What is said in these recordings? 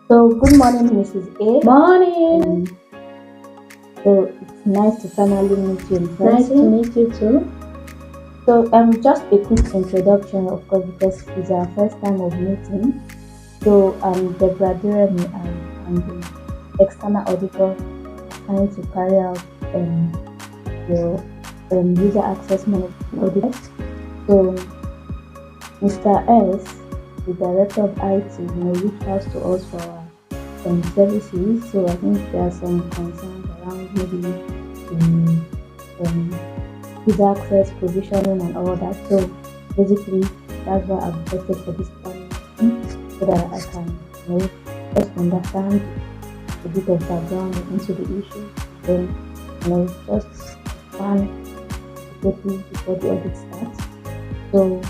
So, good morning, Mrs. A. Morning. So, it's nice to finally meet you in Nice to person. meet you too. So, just a quick introduction, of course, because it's our first time of meeting. So, I'm Deborah and I'm the external auditor trying to carry out your user access management audit. So, Mr. S, the director of IT, reached out to us for our services. So I think there are some concerns around maybe um, user access, provisioning, and all that. So basically, that's why I've requested for this planning so that I can just understand a bit of background into the issue. Then just plan quickly before the audit starts. So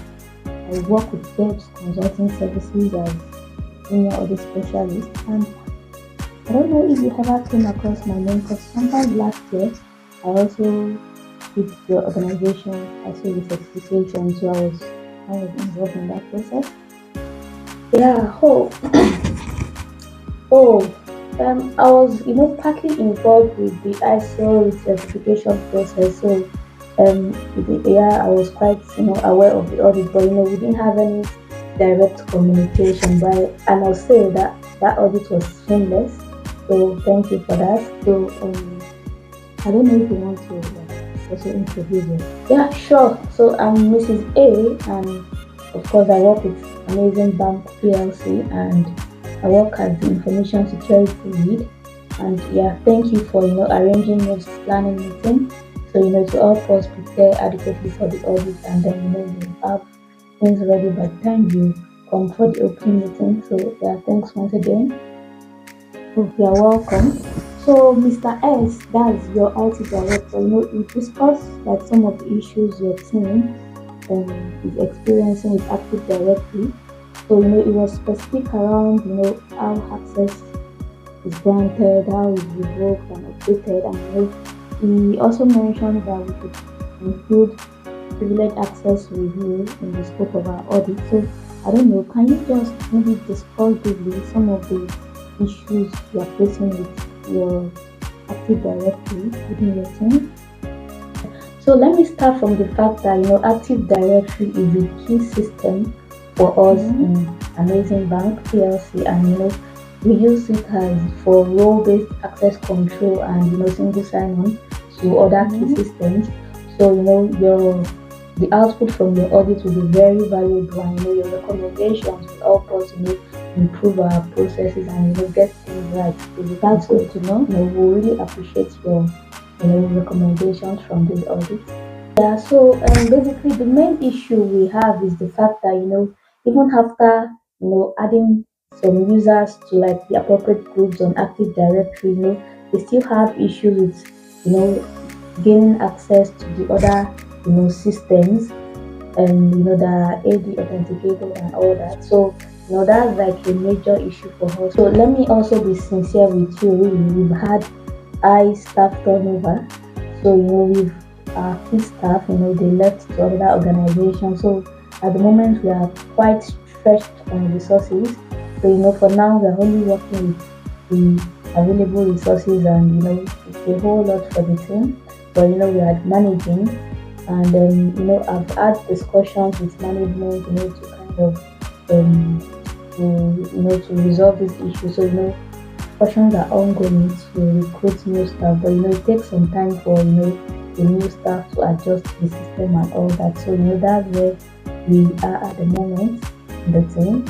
I work with Debb's Consulting Services as senior audit specialist, and I don't know if you ever came across my name because sometime last year I also did your organization as a certification, so I was kind of involved in that process. Yeah. I was, partly involved with the ISO certification process. So, I was quite, aware of the audit, but we didn't have any direct communication. But I must say that that audit was seamless. So, thank you for that. So I don't know if you want to also introduce yourself. Yeah, sure. So, I'm Mrs. A, and of course, I work with Amazing Bank PLC, and I work as the information security lead. And yeah, thank you for arranging this planning meeting. So to help us prepare adequately for the audit, and then you have things ready by the time you come for the opening meeting. So yeah, thanks once again. Oh, you're welcome. So Mr. S, that's your IT director. You discussed like some of the issues your team is experiencing with Active Directory. So it was specific around how access is granted, how it's revoked and updated, and he also mentioned that we should include privileged access review in the scope of our audit. So I don't know, can you just maybe discuss briefly some of the issues you are facing with your Active Directory within your team? So let me start from the fact that Active Directory is a key system for us in Amazing Bank PLC, and we use it as for role-based access control and single sign-on to other key systems. So the output from your audit will be very valuable, and your recommendations will help us improve our processes and get things right. So That's good to know. We really appreciate your recommendations from this audit. Yeah, so basically the main issue we have is the fact that even after adding some users to like the appropriate groups on Active Directory, they still have issues with gaining access to the other systems, and the AD authenticated and all that. So that's like a major issue for us. So let me also be sincere with you. Really, we've had high staff turnover. So we've our key staff, they left to other organizations. So at the moment we are quite stretched on resources. So for now we're only working with the available resources, and it's a whole lot for the team. But we are managing, and then I've had discussions with management, to kind of to resolve this issue. So discussions are ongoing to recruit new staff, but it takes some time for the new staff to adjust to the system and all that. So that's where we are at the moment in the team.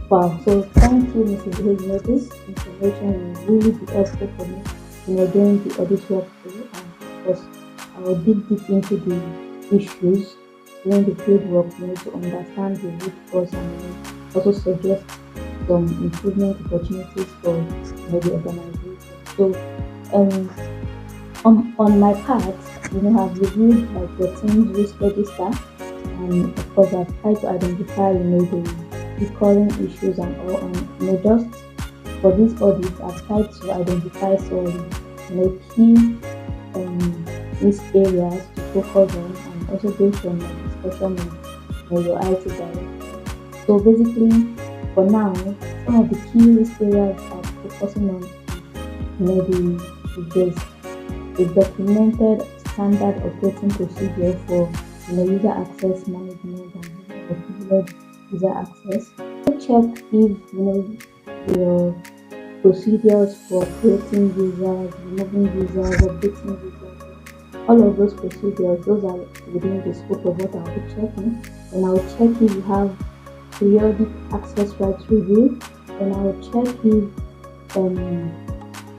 Wow, so thank you, Mrs. Hay. This information will really be helpful for me during the audit workflow, and of course I will dig deep into the issues during the field work, to understand the root cause, and also suggest some improvement opportunities for the organization. So on my part, I've reviewed like the team's risk register, and of course I've tried to identify the recurring issues and all, and just for this audit I've tried to identify some key risk areas to focus on, and also based on my discussion with your IT director. So basically for now some of the key risk areas I'm focusing on, there's a documented standard operating procedure for user access management and for privileged user access. Check if your procedures for creating users, removing users, updating users, all of those procedures, those are within the scope of what I'll be checking. And I'll check if you have periodic access rights review, and I'll check if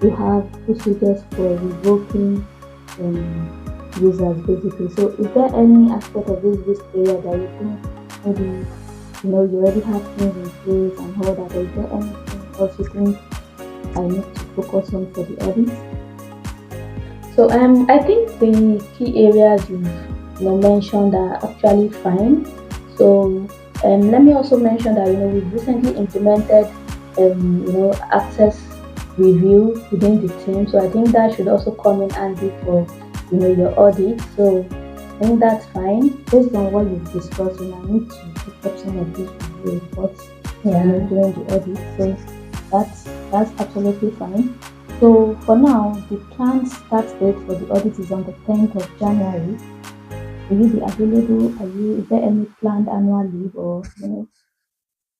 you have procedures for revoking users basically. So is there any aspect of this risk area that you think maybe you already have things in place and all that, or is there anything else you think I need to focus on for the audit? So I think the key areas you've mentioned are actually fine. So let me also mention that we've recently implemented access review within the team. So I think that should also come in handy for your audit. So I think that's fine. Based on what you've discussed, I need to pick up some of these review reports during the audit. So that's absolutely fine. So for now, the planned start date for the audit is on the 10th of January. Will you be available? Is there any planned annual leave or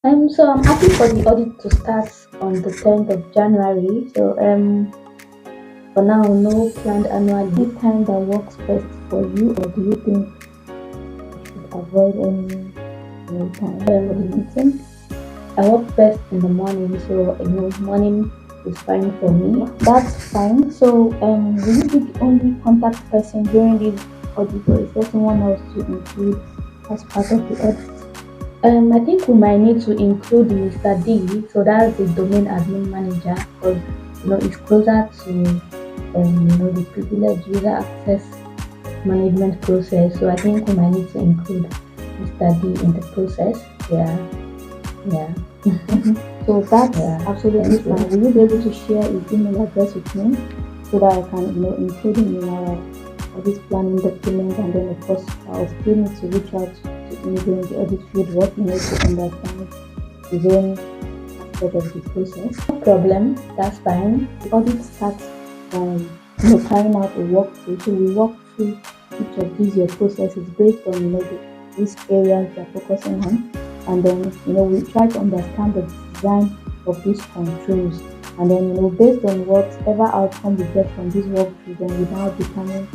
So I'm happy for the audit to start on the 10th of January. So for now, no planned annual leave. Any time that works best for you, or do you think you should avoid any time for the meeting? I work best in the morning, so morning is fine for me. That's fine. So will you be the only contact person during this audit, or is there someone else to include as part of the audit? I think we might need to include Mr. D, so that's the domain admin manager, because it's closer to the privileged user access management process. So I think we might need to include Mr. D in the process. Yeah. So that's absolutely fine. Will you be able to share his email address with me so that I can include him in our audit planning document, and then of course I'll still need to reach out to him during the audit field work to understand his own aspect of the process. No problem, that's fine. The audit starts by carrying out a walkthrough. So we walk through each of these your processes based on these areas we are focusing on, and then we try to understand the design of these controls, and then based on whatever outcome we get from this walkthrough, then we now determine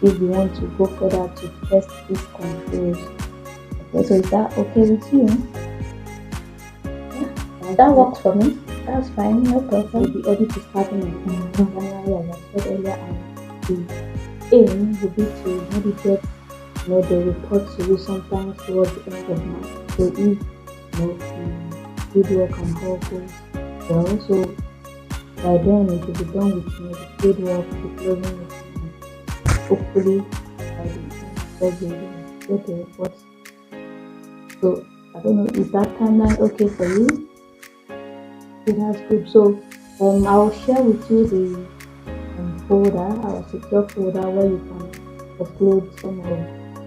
if we want to go further to test these controls. Okay, so is that okay with you? Yeah, that works for me. That's fine, no problem. The audit is starting in January, as I said earlier, and the aim will be to maybe get the report to you sometimes towards the end of March. So if the field work and all goes well, so by then it will be done with the field work, the closing it, and hopefully by the end of February we get the report. So I don't know, is that timeline okay for you? That's good. So I'll share with you the folder, our secure folder, where you can upload some of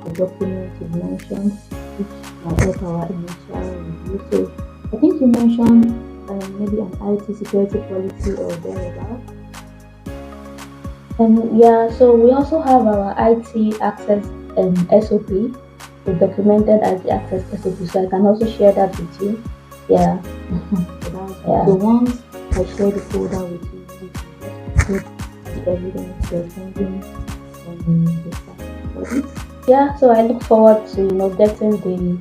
the documents you mentioned, which might help our initial review. So I think you mentioned maybe an IT security policy or thereabout. Yeah, so we also have our IT access SOP, the documented IT access SOP. So I can also share that with you. Yeah. So once I share the folder with you, you can just put the evidence you're sending the audit. Yeah, so I look forward to getting the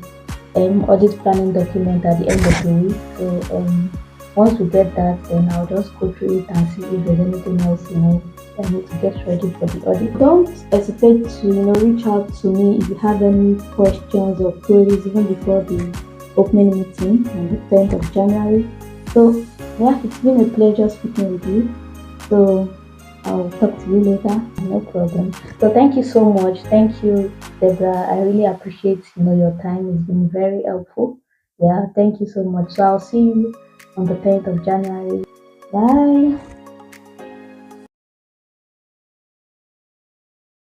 audit planning document at the end of the week. So once we get that, then I'll just go through it and see if there's anything else I need to get ready for the audit. Don't hesitate to reach out to me if you have any questions or queries even before the opening meeting on the 10th of January. So yeah, it's been a pleasure speaking with you. So I'll talk to you later. No problem. So thank you so much. Thank you, Deborah. I really appreciate your time. It's been very helpful. Yeah, thank you so much. So I'll see you on the 10th of January. Bye.